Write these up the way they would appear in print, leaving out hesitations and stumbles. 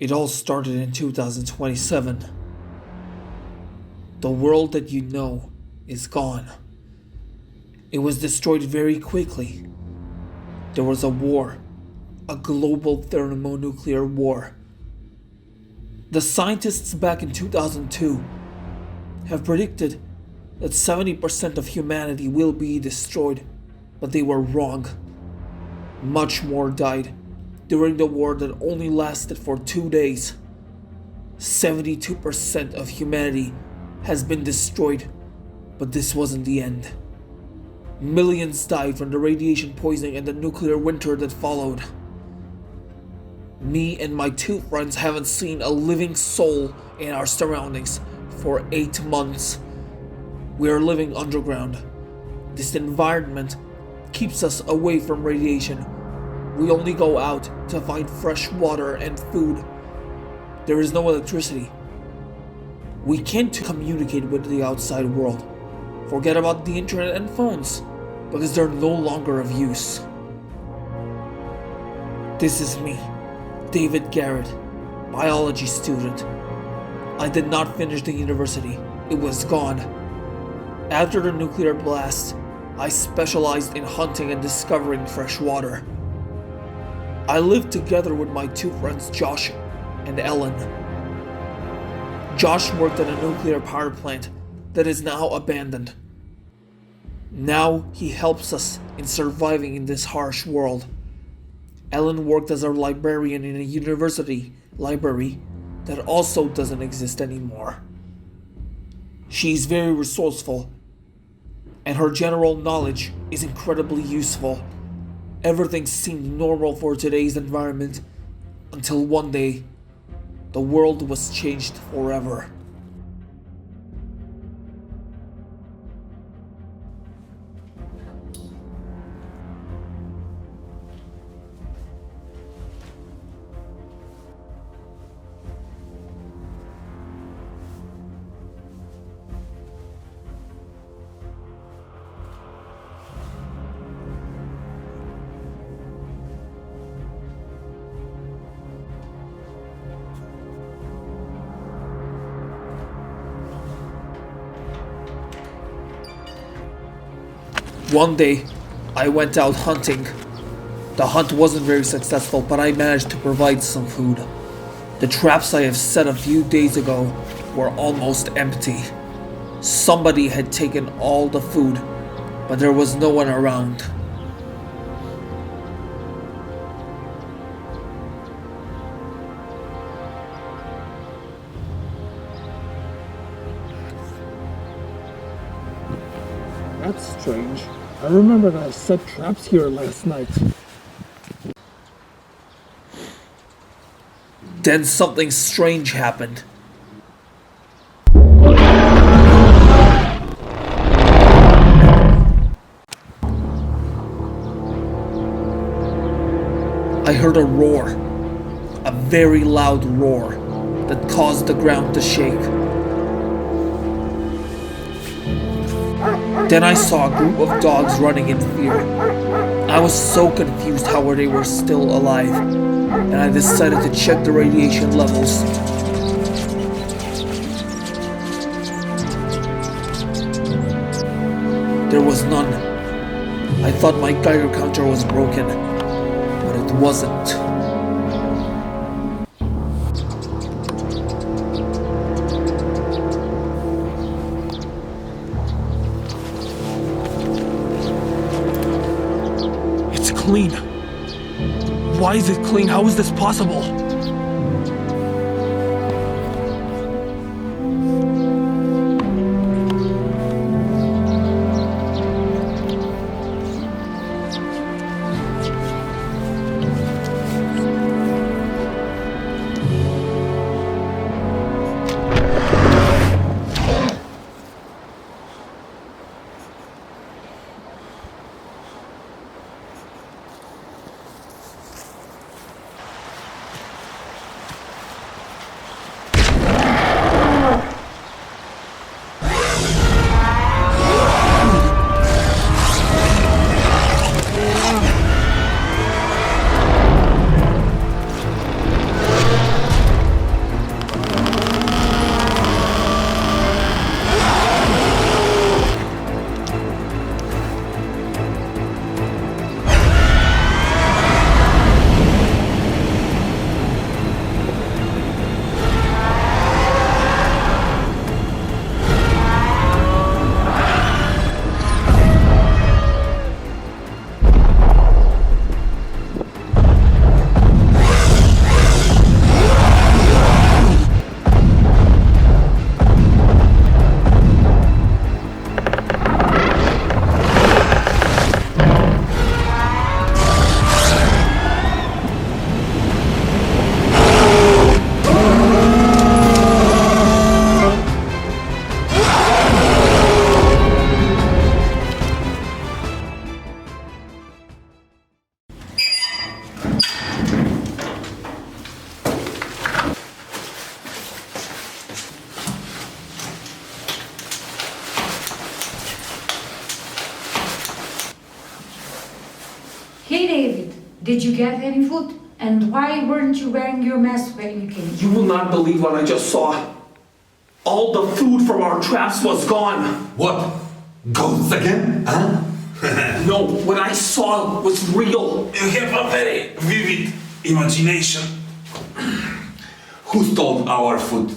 It all started in 2027. The world that you know is gone. It was destroyed very quickly. There was a war, a global thermonuclear war. The scientists back in 2002 have predicted that 70% of humanity will be destroyed, but they were wrong. Much more died during the war that only lasted for 2 days. 72% of humanity has been destroyed, but this wasn't the end. Millions died from the radiation poisoning and the nuclear winter that followed. Me and my 2 friends haven't seen a living soul in our surroundings for 8 months. We are living underground. This environment keeps us away from radiation. We only go out to find fresh water and food. There is no electricity. We can't communicate with the outside world. Forget about the internet and phones, because they're no longer of use. This is me, David Garrett, biology student. I did not finish the university. It was gone. After the nuclear blast, I specialized in hunting and discovering fresh water. I lived together with my 2 friends Josh and Ellen. Josh worked at a nuclear power plant that is now abandoned. Now he helps us in surviving in this harsh world. Ellen worked as a librarian in a university library that also doesn't exist anymore. She's very resourceful, and her general knowledge is incredibly useful. Everything seemed normal for today's environment until one day, the world was changed forever. One day, I went out hunting. The hunt wasn't very successful, but I managed to provide some food. The traps I have set a few days ago were almost empty. Somebody had taken all the food, but there was no one around. That's strange. I remember that I set traps here last night. Then something strange happened. I heard a roar, a very loud roar that caused the ground to shake. Then I saw a group of dogs running in fear. I was so confused how they were still alive, and I decided to check the radiation levels. There was none. I thought my Geiger counter was broken, but it wasn't. It's clean. Why is it clean? How is this possible? Hey David, did you get any food? And why weren't you wearing your mask when you came? You will not believe what I just saw. All the food from our traps was gone. What? Ghosts again? Huh? No, what I saw was real. You have a very vivid imagination. Who stole our food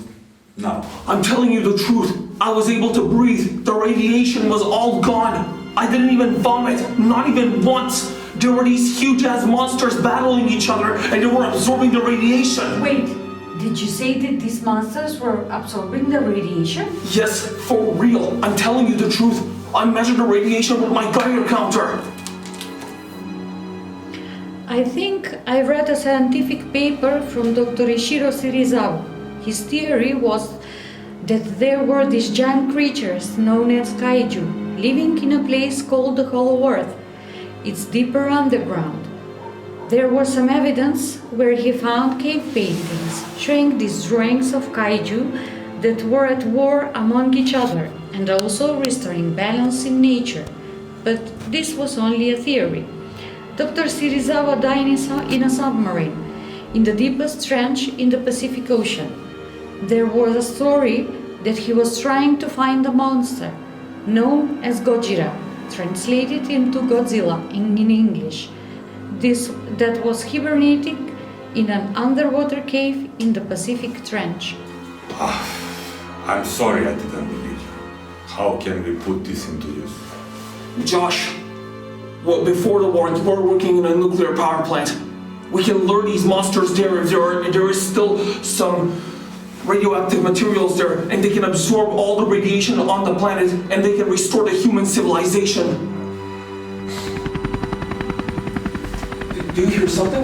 now? I'm telling you the truth. I was able to breathe. The radiation was all gone. I didn't even vomit, not even once. There were these huge-ass monsters battling each other, and they were absorbing the radiation. Wait, did you say that these monsters were absorbing the radiation? Yes, for real. I'm telling you the truth. I measured the radiation with my Geiger counter. I think I read a scientific paper from Dr. Ishiro Serizawa. His theory was that there were these giant creatures known as Kaiju living in a place called the Hollow Earth. It's deeper underground. There was some evidence where he found cave paintings showing these drawings of Kaiju that were at war among each other and also restoring balance in nature. But this was only a theory. Dr. Serizawa died in a submarine, in the deepest trench in the Pacific Ocean. There was a story that he was trying to find a monster known as Godzilla, translated into Godzilla in English. That was hibernating in an underwater cave in the Pacific Trench. I'm sorry I didn't believe you. How can we put this into use? Josh, well, before the war, you were working in a nuclear power plant. We can lure these monsters there if there is still some radioactive materials there, and they can absorb all the radiation on the planet, and they can restore the human civilization. Do you hear something?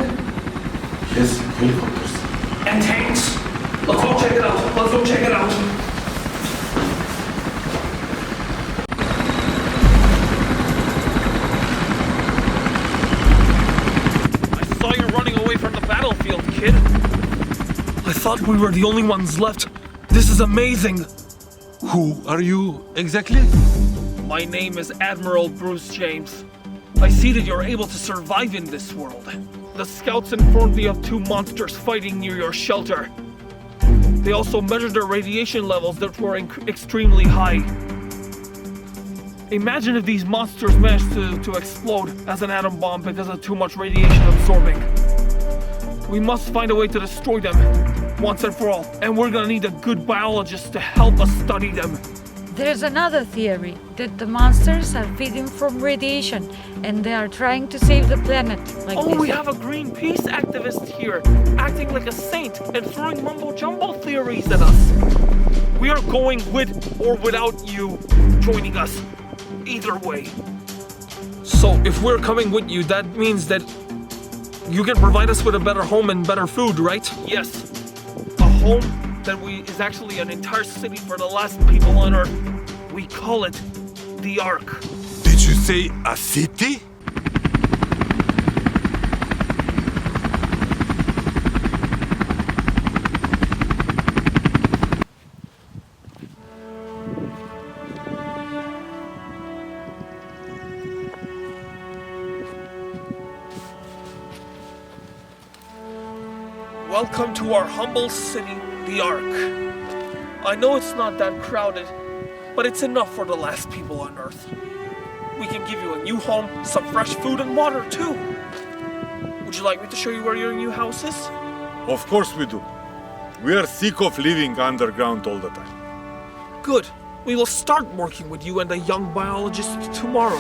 Yes, helicopters. And tanks. Let's go check it out. Let's go check it out. I saw you running away from the battlefield, kid. I thought we were the only ones left. This is amazing. Who are you exactly? My name is Admiral Bruce James. I see that you're able to survive in this world. The scouts informed me of two monsters fighting near your shelter. They also measured their radiation levels that were extremely high. Imagine if these monsters managed to explode as an atom bomb because of too much radiation absorbing. We must find a way to destroy them once and for all, and we're gonna need a good biologist to help us study them. There's another theory that the monsters are feeding from radiation and they are trying to save the planet like Oh, this. we have a Greenpeace activist here, acting like a saint and throwing mumbo-jumbo theories at us. We are going with or without you joining us. Either way. So, if we're coming with you, that means that you can provide us with a better home and better food, right? Yes. A home that is actually an entire city for the last people on Earth. We call it the Ark. Did you say a city? Welcome to our humble city, the Ark. I know it's not that crowded, but it's enough for the last people on Earth. We can give you a new home, some fresh food and water too. Would you like me to show you where your new house is? Of course we do. We are sick of living underground all the time. Good. We will start working with you and the young biologist tomorrow.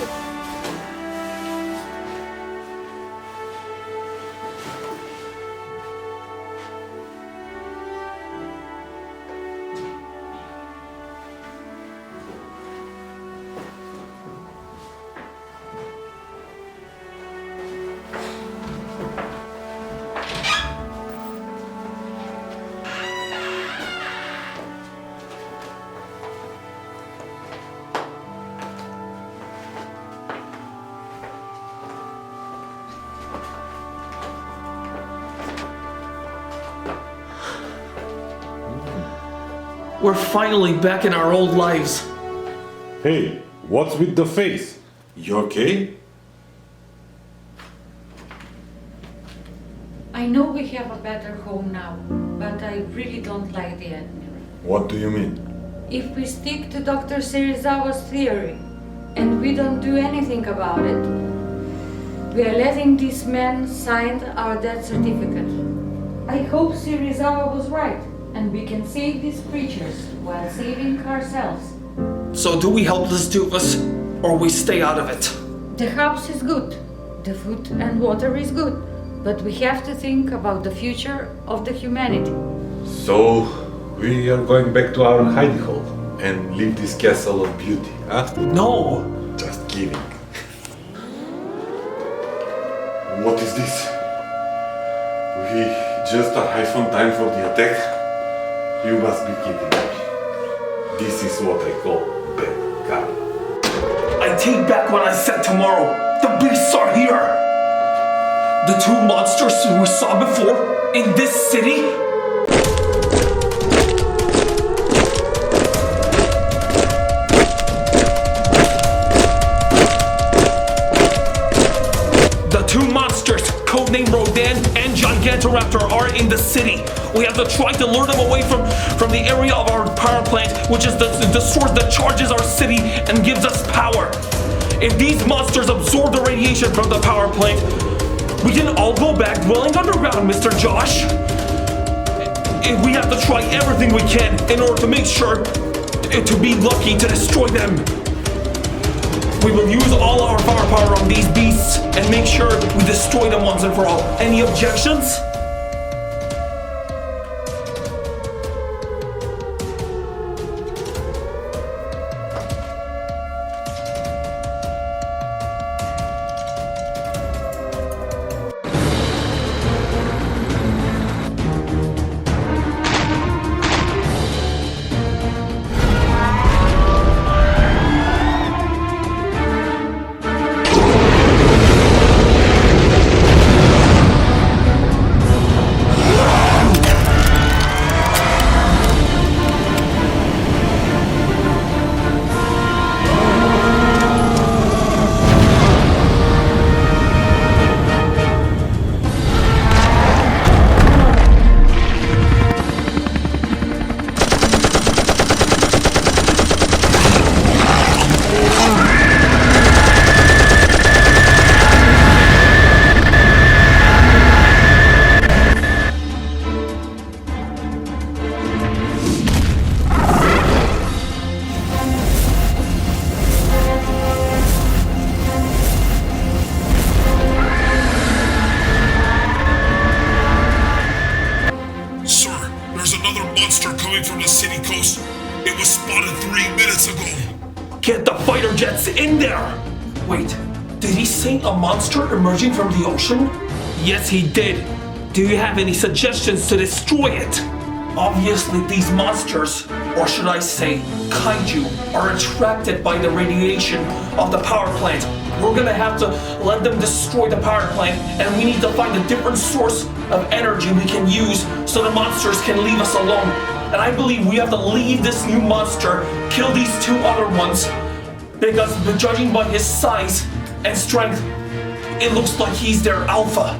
We're finally back in our old lives. Hey, what's with the face? You okay? I know we have a better home now, but I really don't like the Admiral. What do you mean? If we stick to Dr. Serizawa's theory and we don't do anything about it, we are letting these men sign our death certificate. I hope Serizawa was right and we can save these creatures while saving ourselves. So do we help this doofus, or we stay out of it? The house is good, the food and water is good, but we have to think about the future of the humanity. So, we are going back to our hidey hole and leave this castle of beauty, huh? No! Just kidding. What is this? We just arrived on time for the attack? You must be kidding me. This is what I call bad karma. I take back what I said tomorrow. The beasts are here! The two monsters we saw before in this city? The two monsters, codename Rodan and Gigantoraptor, are in the city. We have to try to lure them away from the area of our power plant, which is the source that charges our city and gives us power. If these monsters absorb the radiation from the power plant, we can all go back dwelling underground, Mr. Josh. We have to try everything we can in order to make sure to be lucky to destroy them. We will use all our firepower on these beasts and make sure we destroy them once and for all. Any objections? Get the fighter jets in there! Wait, did he say a monster emerging from the ocean? Yes, he did. Do you have any suggestions to destroy it? Obviously, these monsters, or should I say, Kaiju, are attracted by the radiation of the power plant. We're gonna have to let them destroy the power plant, and we need to find a different source of energy we can use so the monsters can leave us alone. And I believe we have to leave this new monster, kill these two other ones, because judging by his size and strength, it looks like he's their alpha.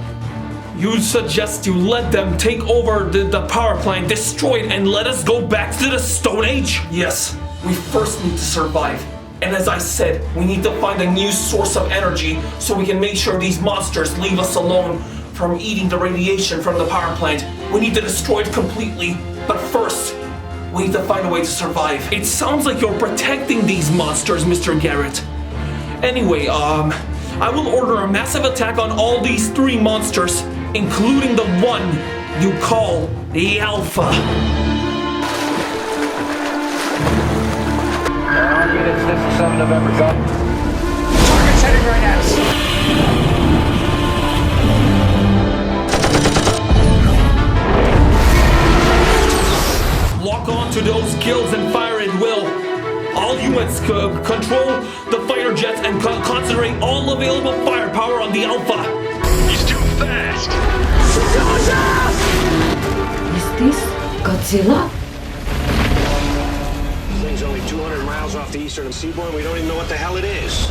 You suggest you let them take over the power plant, destroy it, and let us go back to the Stone Age? Yes, we first need to survive. And as I said, we need to find a new source of energy so we can make sure these monsters leave us alone from eating the radiation from the power plant. We need to destroy it completely, but first, we need to find a way to survive. It sounds like you're protecting these monsters, Mr. Garrett. Anyway, I will order a massive attack on all these three monsters, including the one you call the Alpha. Units, this is 7 November, go. Target's heading right at us. Lock on to those gills and fire at will. All units control the fighter jets and concentrate all available firepower on the Alpha. He's too fast. Is this Godzilla? Thing's only 200 miles off the eastern seaboard and we don't even know what the hell it is.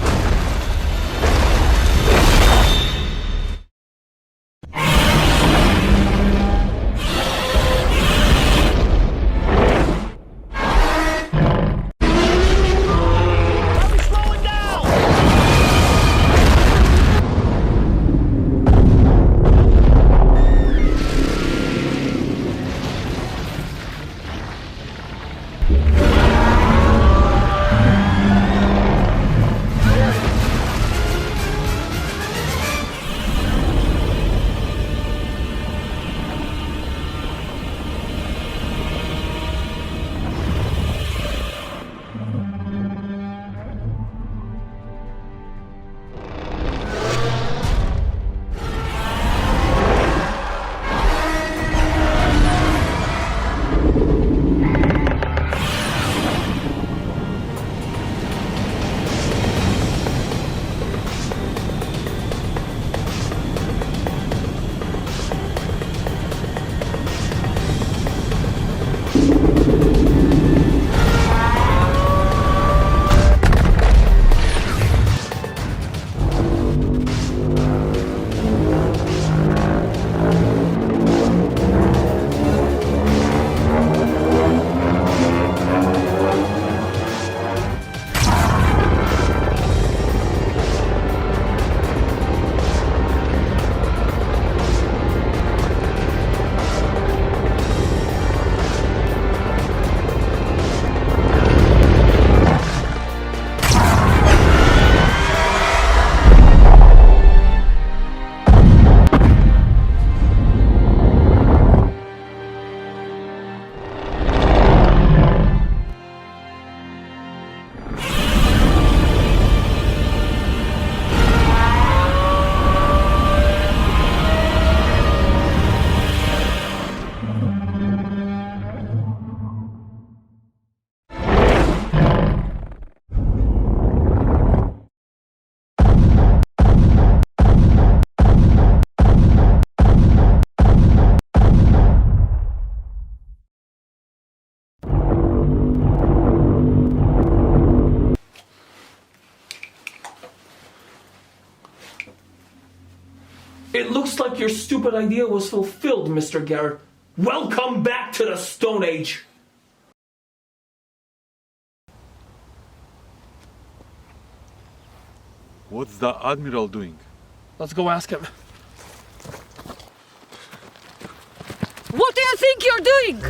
It looks like your stupid idea was fulfilled, Mr. Garrett. Welcome back to the Stone Age. What's the Admiral doing? Let's go ask him. What do you think you're doing?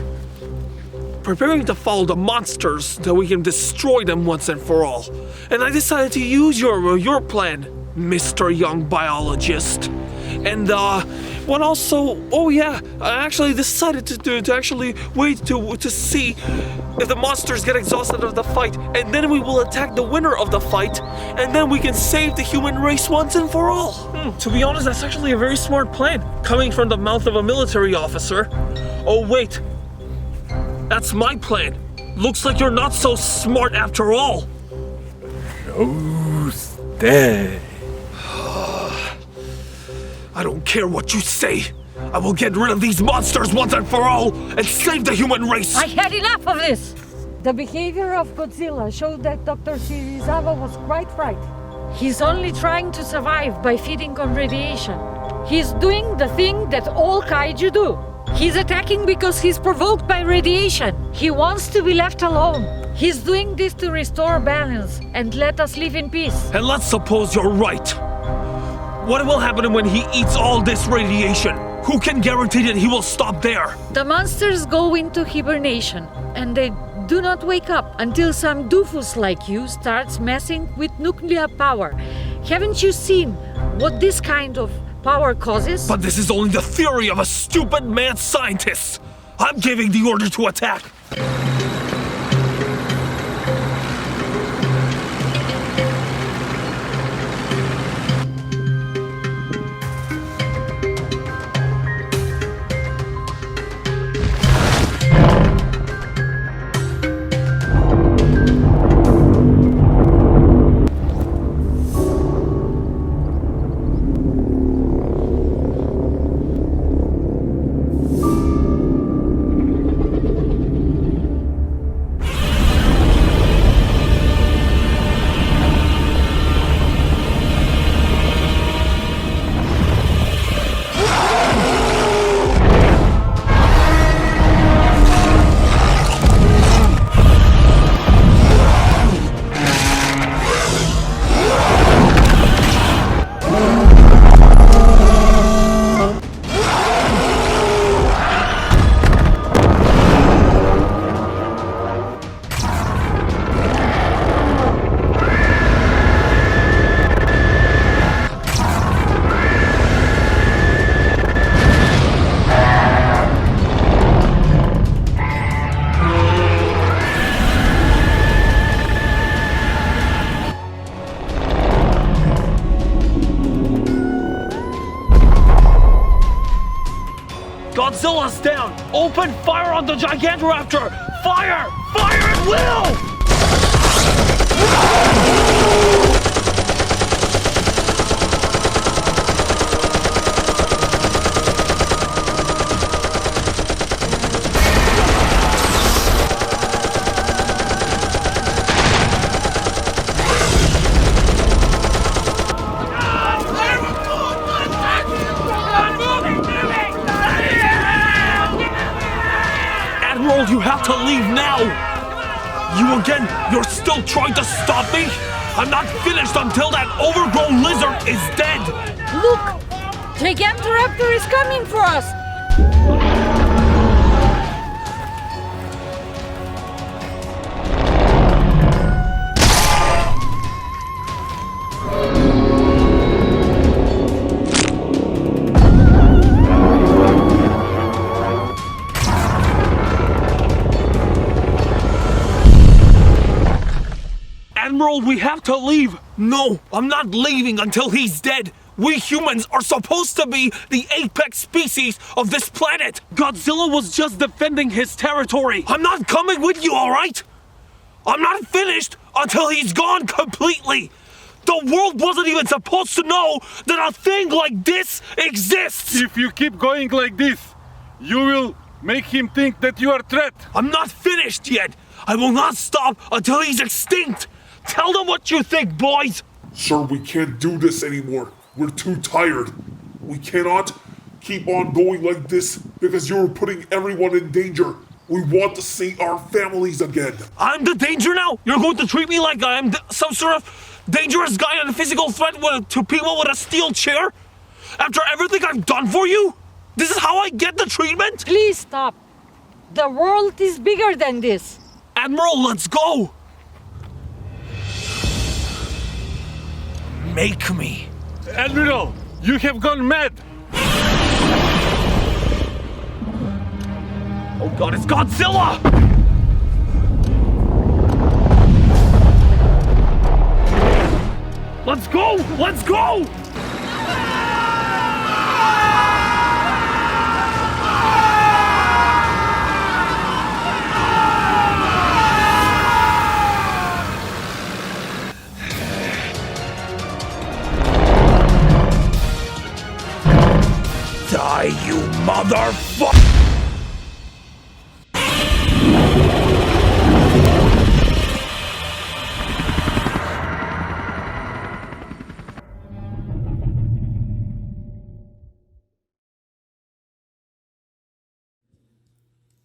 Preparing to follow the monsters so we can destroy them once and for all. And I decided to use your plan, Mr. Young Biologist. And I actually decided to actually wait to see if the monsters get exhausted of the fight, and then we will attack the winner of the fight, and then we can save the human race once and for all. To be honest, that's actually a very smart plan, coming from the mouth of a military officer. Oh wait, that's my plan. Looks like you're not so smart after all. Who's dead? I don't care what you say. I will get rid of these monsters once and for all and save the human race. I had enough of this! The behavior of Godzilla showed that Dr. Serizawa was quite right. He's only trying to survive by feeding on radiation. He's doing the thing that all kaiju do. He's attacking because he's provoked by radiation. He wants to be left alone. He's doing this to restore balance and let us live in peace. And let's suppose you're right. What will happen when he eats all this radiation? Who can guarantee that he will stop there? The monsters go into hibernation, and they do not wake up until some doofus like you starts messing with nuclear power. Haven't you seen what this kind of power causes? But this is only the theory of a stupid mad scientist. I'm giving the order to attack. Godzilla's down! Open fire on the Gigantoraptor! Fire! Fire at will! Admiral, you have to leave now! You again, you're still trying to stop me? I'm not finished until that overgrown lizard is dead! Look! Gigantoraptor is coming for us! Admiral, we have to leave! No, I'm not leaving until he's dead! We humans are supposed to be the apex species of this planet! Godzilla was just defending his territory! I'm not coming with you, alright? I'm not finished until he's gone completely! The world wasn't even supposed to know that a thing like this exists! If you keep going like this, you will make him think that you are a threat. I'm not finished yet! I will not stop until he's extinct! Tell them what you think, boys! Sir, we can't do this anymore. We're too tired. We cannot keep on going like this because you're putting everyone in danger. We want to see our families again. I'm the danger now? You're going to treat me like I'm some sort of dangerous guy and a physical threat to people with a steel chair? After everything I've done for you? This is how I get the treatment? Please stop. The world is bigger than this. Admiral, let's go! Make me. Admiral, you have gone mad! Oh god, it's Godzilla! Let's go! Let's go! Die, you motherfucker!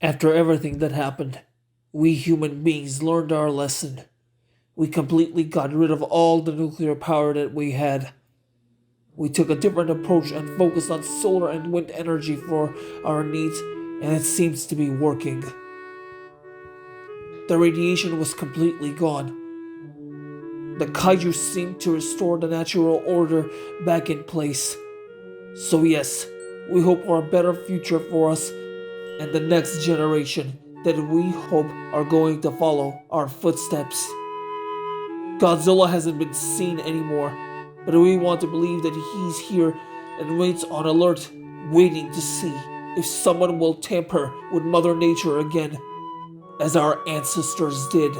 After everything that happened, we human beings learned our lesson. We completely got rid of all the nuclear power that we had. We took a different approach and focused on solar and wind energy for our needs, and it seems to be working. The radiation was completely gone. The Kaiju seemed to restore the natural order back in place. So yes, we hope for a better future for us and the next generation that we hope are going to follow our footsteps. Godzilla hasn't been seen anymore, but we want to believe that he's here and waits on alert, waiting to see if someone will tamper with Mother Nature again, as our ancestors did.